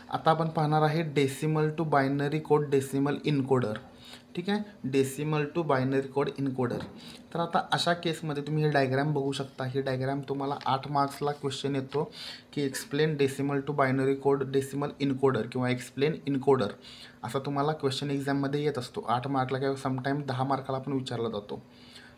आता आपण पाहणार आहे decimal to binary code decimal encoder. ठीक आहे, decimal to binary code encoder. तर आता अशा केसमध्ये तुम्ही हे डायग्राम बघू शकता. ही डायग्राम तुम्हाला 8 मार्क्सला क्वेश्चन येतो की explain decimal to binary code decimal encoder किंवा एक्सप्लेन इनकोडर, असा तुम्हाला क्वेश्चन एक्झाममध्ये येत असतो. 8 मार्कला किंवा समटाईम 10 मार्काला पण विचारला जातो.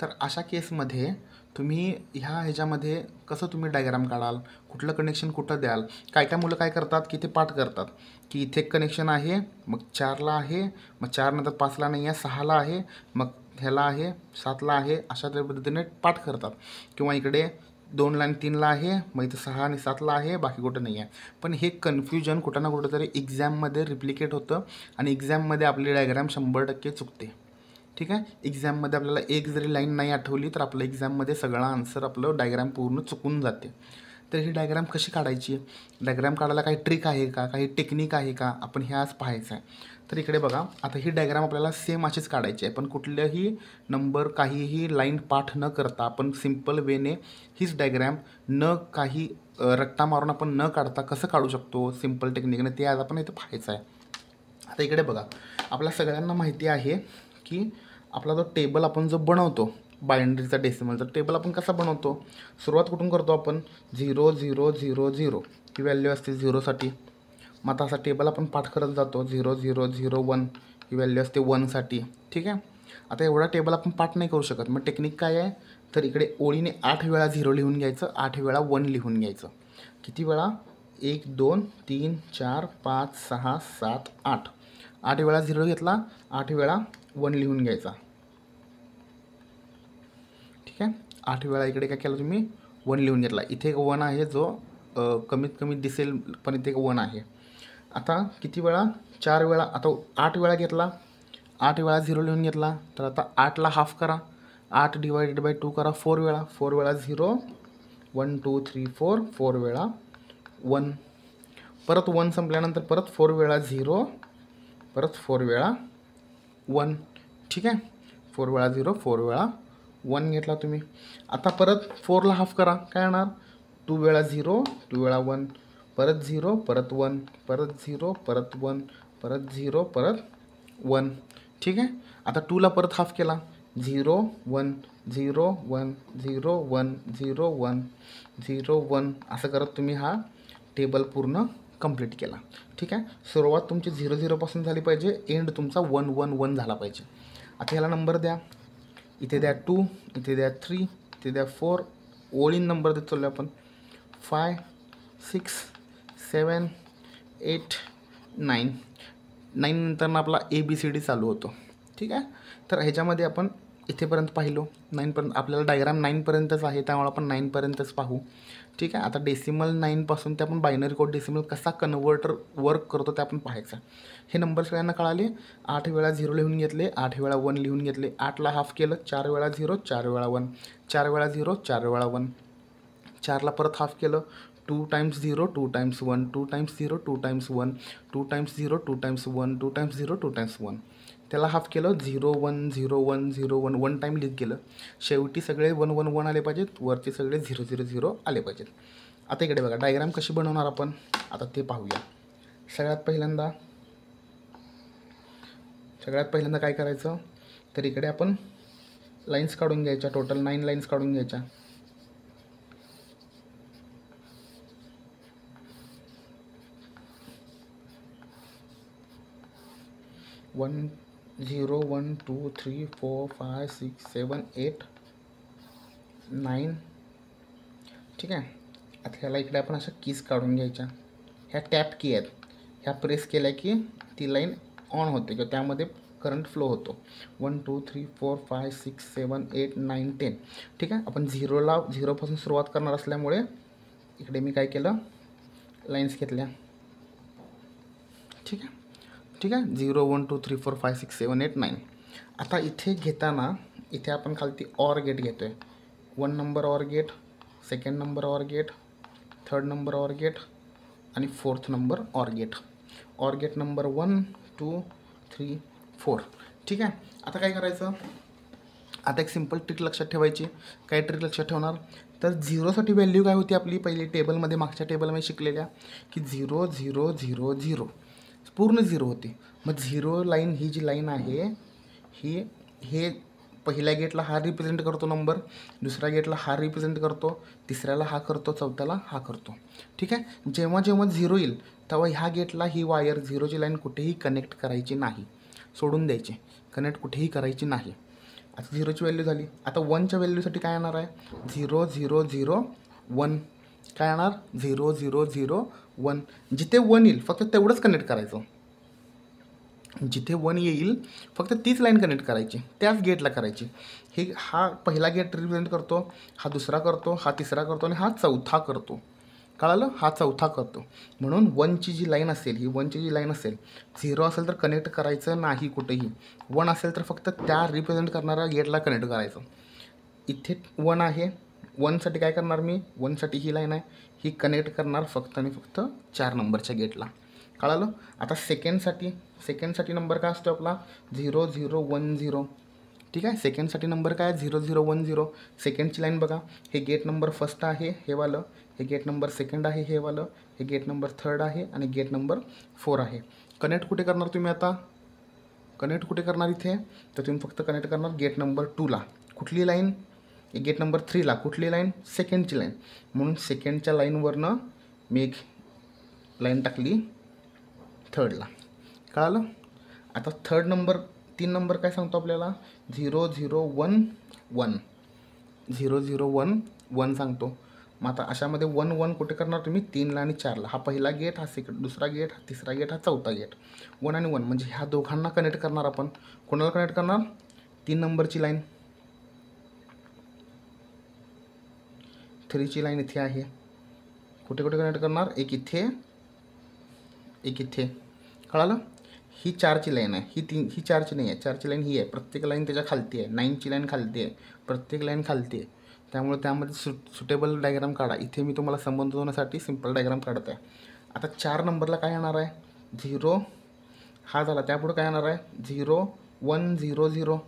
तर अशा केसमध्ये तुम्ही ह्याच्यामध्ये कसं तुम्ही डायग्राम काढाल, कुठलं कनेक्शन कुठं द्याल. काय काय मुलं काय करतात की ते पाठ करतात की इथे एक कनेक्शन आहे, मग 4ला आहे, मग 4 नंतर 5ला नाही आहे, 6ला आहे, मग ह्याला आहे, 7ला आहे, अशा पद्धतीने पाठ करतात. किंवा इकडे 2ला आणि 3ला आहे, मग इथं 6 आणि 7ला आहे, बाकी कुठं नाही आहे. पण हे कन्फ्युजन कुठं ना कुठं तरी एक्झाममध्ये रिप्लिकेट होतं आणि एक्झाममध्ये आपली डायग्राम 100% चुकते. ठीक आहे, एक्झाममध्ये आपल्याला एक जरी लाईन नाही आठवली तर आपलं एक्झाममध्ये सगळा आन्सर आपलं डायग्राम पूर्ण चुकून जाते. तर ही डायग्राम कशी काढायची, डायग्राम काढायला काही ट्रिक आहे का, काही टेक्निक आहे का, आपण हे आज पाहायचं आहे. तर इकडे बघा, आता ही डायग्राम आपल्याला सेम अशीच काढायची आहे, पण कुठल्याही नंबर काहीही लाईन पाठ न करता आपण सिम्पल वेने हीच डायग्राम न काही रट्टा मारून आपण न काढता कसं काढू शकतो सिम्पल टेक्निकने, ते आज आपण इथं पाहायचं आहे. आता इकडे बघा, आपल्या सगळ्यांना माहिती आहे की आपला जो टेबल आपण जो बनवतो बायनरीचा डेसिमलचा टेबल आपण कसा बनवतो. सुरुवात कुठून करतो आपण, 0 0 0 0 ही व्हॅल्यू असते 0साठी. मग आता असा टेबल आपण पाठ करत जातो. 0 0 0 1 ही व्हॅल्यू असते 1साठी. ठीक आहे, आता एवढा टेबल आपण पाठ नाही करू शकत. मग टेक्निक काय आहे, तर इकडे ओळीने 8 वेळा 0 लिहून घ्यायचं, 8 वेळा 1 लिहून घ्यायचं. किती वेळा, 1 2 3 4 5 6 7 8. 8 वेळा 0 घेतला, 8 वेळा 1 लिहून घ्यायचा. ठीक आहे, 8 वेळा इकडे काय केलं तुम्ही, 1 लिहून घेतला. इथे एक 1 आहे जो कमीत कमी दिसेल, पण इथे एक 1 आहे. आता किती वेळा, 4 वेळा. आता 8 वेळा घेतला, 8 वेळा 0 लिहून घेतला, तर आता 8ला हाफ करा, 8 डिवायडेड बाय 2 करा, 4 वेळा. 4 वेळा 0, 1 2 3 4, 4 वेळा 1. परत 1 संपल्यानंतर परत 4 वेळा 0, परत 4 वेळा 1. ठीक आहे, 4 वेळा 0, 4 वेळा 1 घेतला तुम्ही. आता परत 4ला हाफ करा, काय येणार, 2 वेळा 0, 2 वेळा 1, परत 0, परत 1, परत 0, परत 1, परत 0, परत 1. ठीक आहे, आता 2ला परत हाफ केला, 0 1 0 1 0 1 0 1 0 1, असं करत तुम्ही हा टेबल पूर्ण कंप्लीट केला. ठीक आहे, सुरुवात तुमची 0 0 पासून झाली पाहिजे, एंड तुमचा 1 1 1 झाला पाहिजे. आता ह्याला नंबर द्या, इथे द्या 2, इथे द्या 3, इथे द्या 4. ओळीन नंबर देत चाललो आपण, 5 6 7 8 9. 9 नंतर आपला ABCD चालू होतो. ठीक आहे, तर ह्याच्यामध्ये आपण इथेपर्यंत पाहिलो, 9पर्यंत आपल्याला डायग्राम 9पर्यंतच आहे, त्यामुळे आपण 9पर्यंतच पाहू. ठीक आहे, आता डेसिमल 9पासून ते आपण बायनरी कोड डेसिमल कसा कन्व्हर्टर वर्क करतो ते आपण पाहायचं. हे नंबर सगळ्यांना कळाले. 8 वेळा 0 लिहून घेतले, 8 वेळा 1 लिहून घेतले, 8ला हाफ केलं, 4 वेळा 0, 4 वेळा 1, 4 वेळा 0, 4 वेळा 1. 4ला परत हाफ केलं, 2 times 0, 2 times 1, 2 times 0, 2 times 1, 2 times 0, 2 times 1, 2 times 0, 2 times 1. त्याला हाफ केलं, 0 1 0 1 0 1, 1 टाईम लिहित गेलं. शेवटी सगळे 1 1 1 आले पाहिजेत, वरती सगळे 0 0 0 आले पाहिजेत. आता इकडे बघा, डायग्राम कशी बनवणार आपण, आता ते पाहूया. सगळ्यात पहिल्यांदा काय करायचं, तर इकडे आपण लाईन्स काढून घ्यायच्या, टोटल 9 लाईन्स काढून घ्यायच्या. 1 0 1 2 3 4 5 6 7 8 9. ठीक आहे, आता ह्याला इकडे आपण अशा कीज काढून घ्यायच्या. ह्या टॅप की आहेत, ह्या प्रेस केल्या की ती लाईन ऑन होते किंवा त्यामध्ये करंट फ्लो होतो. 1 2 3 4 5 6 7 8 9 10. ठीक आहे, आपण 0पासून सुरुवात करणार असल्यामुळे इकडे मी काय केलं, लाईन्स घेतल्या. ठीक आहे, 0 1 2 3 4 5 6 7 8 9. आता इथे घेताना इथे आपण खालती ऑर गेट घेतो आहे. 1 number or gate, 2nd number or gate, 3rd number or gate आणि 4th number or gate. Or gate number 1 2 3 4. ठीक आहे, आता काय करायचं, आता एक सिंपल ट्रिक लक्षात ठेवायची. काय ट्रिक लक्षात ठेवणार, तर झिरोसाठी व्हॅल्यू काय होती आपली पहिली टेबलमध्ये, मागच्या टेबलमध्ये शिकलेल्या की 0 0 0 0 पूर्ण 0 होते. मग 0 लाईन ही जी लाईन आहे ही हे पहिल्या गेटला हा रिप्रेझेंट करतो नंबर, दुसऱ्या गेटला हा रिप्रेझेंट करतो, तिसऱ्याला हा करतो, चौथ्याला हा करतो. ठीक आहे. जेव्हा जेव्हा 0 येईल तेव्हा ह्या गेटला ही वायर 0ची लाईन कुठेही कनेक्ट करायची नाही, सोडून द्यायची, कनेक्ट कुठेही करायची नाही. आता 0ची व्हॅल्यू झाली. आता 1च्या व्हॅल्यूसाठी काय येणार आहे 0 0 0 1. काय येणार 0 0 0 1. जिथे 1 येईल फक्त तेवढंच कनेक्ट करायचं. जिथे 1 येईल फक्त तीच लाईन कनेक्ट करायची, त्याच गेटला करायची. हा पहिला गेट रिप्रेझेंट करतो, हा दुसरा करतो, हा तिसरा करतो आणि हा चौथा करतो. कळालं, हा चौथा करतो. म्हणून 1ची जी लाईन असेल, ही 1ची जी लाईन असेल, 0 असेल तर कनेक्ट करायचं नाही कुठेही, 1 असेल तर फक्त त्या रिप्रेझेंट करणाऱ्या गेटला कनेक्ट करायचं. इथे 1 आहे, 1साठी काय करणार मी, 1साठी ही लाईन आहे, ही कनेक्ट करणार फक्त आणि फक्त 4 नंबरच्या गेटला. कळालं. आता सेकंडसाठी नंबर काय असतो आपला 0 0 1 0. ठीक आहे. सेकंडसाठी नंबर काय 0 0 1 0. सेकंडची लाईन बघा, हे गेट नंबर फर्स्ट आहे हे वालं, हे गेट नंबर सेकंड आहे हे वालं, हे गेट नंबर थर्ड आहे आणि गेट नंबर 4 आहे. कनेक्ट कुठे करणार तुम्ही आता, कनेक्ट कुठे करणार इथे, तर तुम्ही फक्त कनेक्ट करणार गेट नंबर 2ला. कुठली लाईन, गेट नंबर 3ला कुठली लाईन, सेकंडची लाईन. म्हणून सेकंडच्या लाईनवरनं मी एक लाईन टाकली थर्डला. कळालं. आता थर्ड नंबर 3 नंबर काय सांगतो आपल्याला 0 0 1 1. 0 0 1 1 सांगतो. मग आता अशामध्ये 1 1 कुठे करणार तुम्ही 3ला आणि 4ला. हा पहिला गेट, हा दुसरा गेट, हा तिसरा गेट, हा चौथा गेट. 1 आणि 1 म्हणजे ह्या दोघांना कनेक्ट करणार आपण. कोणाला कनेक्ट करणार 3 नंबरची लाईन, 3ची लाईन इथे आहे. कुठे कुठे कनेक्ट करणार, एक इथे एक इथे. कळालं. ही 4ची लाईन आहे, ही 4ची नाही आहे, 4ची लाईन ही आहे. प्रत्येक लाईन त्याच्या खालती आहे. 9ची लाईन खालती आहे, प्रत्येक लाईन खालती आहे. त्यामुळे त्यामध्ये सुटेबल डायग्राम काढा. इथे मी तुम्हाला संबंध होण्यासाठी सिम्पल डायग्राम काढत आहे. आता 4 नंबरला काय येणार आहे 0 हा झाला. त्यापुढे काय येणार आहे 0 1 0 0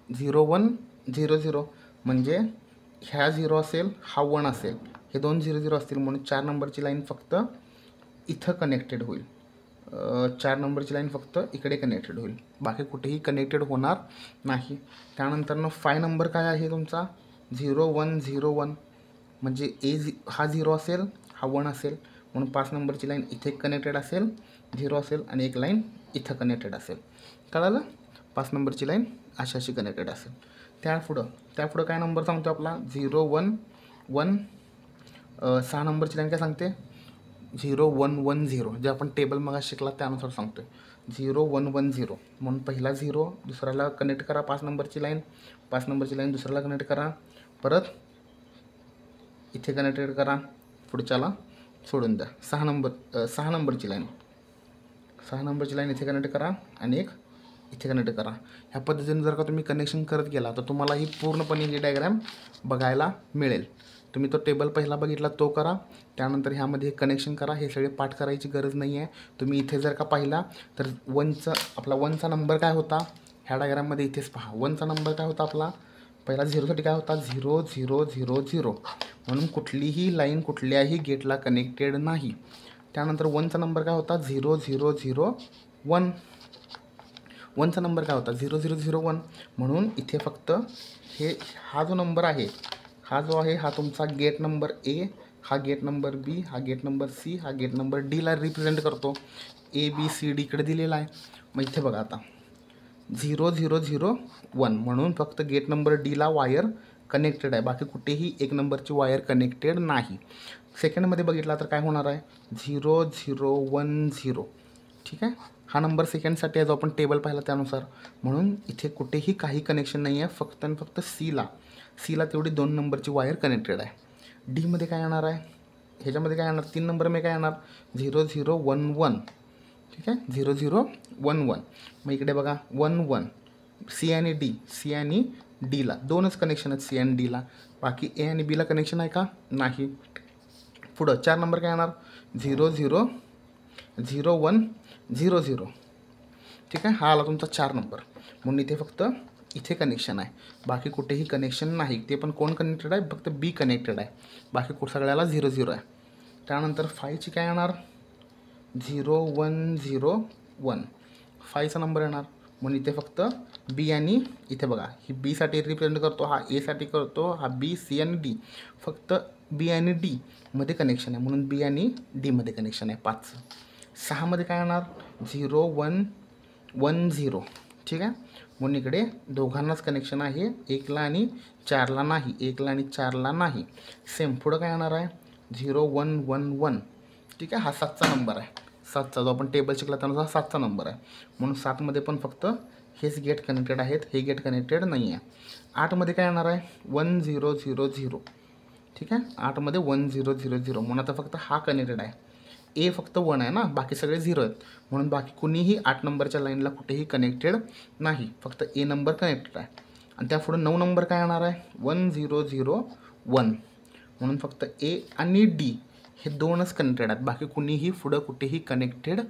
0 1 0 0. म्हणजे ह्या 0 असेल, हा 1 असेल, हे 2 0 0 असतील. म्हणून 4 नंबरची लाईन फक्त इथं कनेक्टेड होईल. 4 नंबरची लाईन फक्त इकडे कनेक्टेड होईल, बाकी कुठेही कनेक्टेड होणार नाही. त्यानंतरनं 5 नंबर काय आहे तुमचा 0 1 0 1. म्हणजे हा 0 असेल, हा 1 असेल. म्हणून 5 नंबरची लाईन इथे कनेक्टेड असेल, 0 असेल, आणि एक लाईन इथं कनेक्टेड असेल. कळालं. 5 नंबरची लाईन अशी कनेक्टेड असेल. त्यापुढं काय नंबर सांगतो आपला 0 1 1. 6 नंबरची लाईन काय सांगते 0 1 1 0. जे आपण टेबल मग शिकला त्यानुसार सांगतो आहे 0 1 1 0. म्हणून पहिला 0 दुसऱ्याला कनेक्ट करा 5 नंबरची लाईन, 5 नंबरची लाईन दुसऱ्याला कनेक्ट करा, परत इथे कनेक्टेड करा, पुढच्याला सोडून द्या. 6 नंबरची लाईन, 6 नंबरची लाईन इथे कनेक्ट करा आणि एक इथे कनेक्ट करा. ह्या पद्धतीने जर का तुम्ही कनेक्शन करत गेला तर तुम्हाला ही पूर्णपणे ही डायग्राम बघायला मिळेल. तुम्ही तो टेबल पहिला बघितला तो करा, त्यानंतर ह्यामध्ये कनेक्शन करा. हे सगळे पाठ करायची गरज नाही आहे. तुम्ही इथे जर का पाहिला तर 1चा नंबर काय होता ह्या डायग्राममध्ये इथेच पहा. 1चा नंबर काय होता आपला पहिला 0साठी काय होता 0 0 0 0. म्हणून कुठलीही लाईन कुठल्याही गेटला कनेक्टेड नाही. त्यानंतर 1चा नंबर काय होता 0 0 0 1. 1चा नंबर काय होता 0 0 0 1. म्हणून इथे फक्त हा जो नंबर आहे, हा जो आहे हा तुमचा गेट नंबर A, हा गेट नंबर B, हा गेट नंबर C, हा गेट नंबर Dला रिप्रेझेंट करतो. A B C D इकडे दिलेला आहे. मग इथे बघा आता 0 0 0 1. म्हणून फक्त गेट नंबर Dला वायर कनेक्टेड आहे, बाकी कुठेही 1 नंबरची वायर कनेक्टेड नाही. सेकंडमध्ये बघितला तर काय होणार आहे 0 0 1 0. ठीक आहे. हा नंबर सेकंडसाठी आहे जो आपण टेबल पाहिला त्यानुसार. म्हणून इथे कुठेही काही कनेक्शन नाही आहे, फक्त आणि फक्त सीला तेवढी 2 नंबरची वायर कनेक्टेड आहे. डीमध्ये काय येणार आहे, ह्याच्यामध्ये काय येणार 3 नंबरमध्ये काय येणार 0 0 1 1. ठीक आहे 0 0 1 1. मग इकडे बघा 1 1. सी आणि डीला 2च कनेक्शन आहेत C आणि Dला, बाकी A आणि Bला कनेक्शन आहे का नाही. पुढं 4 नंबर काय येणार 0 0 0 1 0 0. ठीक आहे. हा आला तुमचा 4 नंबर. म्हणून इथे फक्त इथे कनेक्शन आहे, बाकी कुठेही कनेक्शन नाही. ते पण कोण कनेक्टेड आहे, फक्त बी कनेक्टेड आहे, बाकी सगळ्याला 0 0 आहे. त्यानंतर 5ची काय येणार, 0 1 0 1, 5चा नंबर येणार. म्हणून इथे फक्त बी आणि इथे बघा ही बीसाठी रिप्रेझेंट करतो, हा एसाठी करतो, हा बी सी आणि डी. फक्त बी आणि डी मध्ये कनेक्शन आहे, म्हणून बी आणि डीमध्ये कनेक्शन आहे 5चं. 6मध्ये काय येणार, 0 1 1 0. ठीक आहे, म्हणून इकडे दोघांनाच कनेक्शन आहे, 1ला आणि 4ला नाही, 1ला आणि 4ला नाही. सेम पुढं काय येणार आहे, 0 1 1 1. ठीक आहे, हा 7चा नंबर आहे, 7चा जो आपण टेबल शिकला त्यानुसार 7चा नंबर आहे. म्हणून 7मध्ये पण फक्त हेच गेट कनेक्टेड आहेत, हे गेट कनेक्टेड नाही आहे. 8मध्ये काय येणार आहे, 1 0 0 0. ठीक आहे, 8मध्ये 1 0 0 0. म्हणून आता फक्त हा कनेक्टेड आहे, ए फक्त 1 आहे ना, बाकी सगळे 0 आहेत. म्हणून बाकी कुणीही 8 नंबरच्या लाईनला कुठेही कनेक्टेड नाही, फक्त ए नंबर कनेक्टेड आहे. आणि त्यापुढे 9 नंबर काय येणार आहे, 1 0 0 1. म्हणून फक्त ए आणि डी हे 2च कनेक्टेड आहेत, बाकी कुणीही पुढं कुठेही कनेक्टेड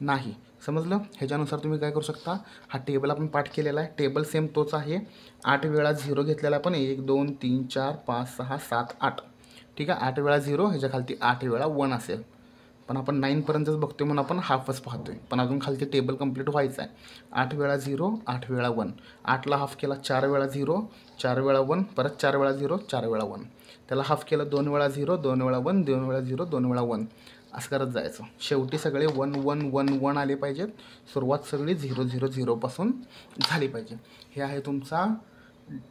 नाही. समजलं. ह्याच्यानुसार तुम्ही काय करू शकता, हा टेबल आपण पाठ केलेला आहे, टेबल सेम तोच आहे. 8 वेळा 0 घेतलेला आपण, 1 2 3 4 5 6 7 8. ठीक आहे, 8 वेळा 0, ह्याच्या खालती 8 वेळा 1 असेल. पण आपण 9पर्यंतच बघतोय म्हणून आपण हाफच पाहतोय, पण अजून खालती टेबल कंप्लीट व्हायचं आहे. 8 वेळा 0 8 वेळा 1. 8ला हाफ केला 4 वेळा 0 4 वेळा 1, परत 4 वेळा 0 4 वेळा 1. त्याला हाफ केलं 2 वेळा 0 2 वेळा 1 2 वेळा 0 2 वेळा 1. असं करत जायचं. शेवटी सगळे 1 1 1 1 आले पाहिजेत. सुरुवात सगळी 0 0 0 पासून झाली पाहिजे. हे आहे तुमचा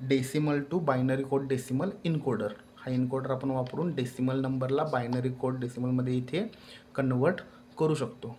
decimal to binary code decimal encoder. हा इनकोडर आपण वापरून डेसिमल नंबरला बायनरी कोड डेसिमलमध्ये इथे कन्वर्ट करू शकतो.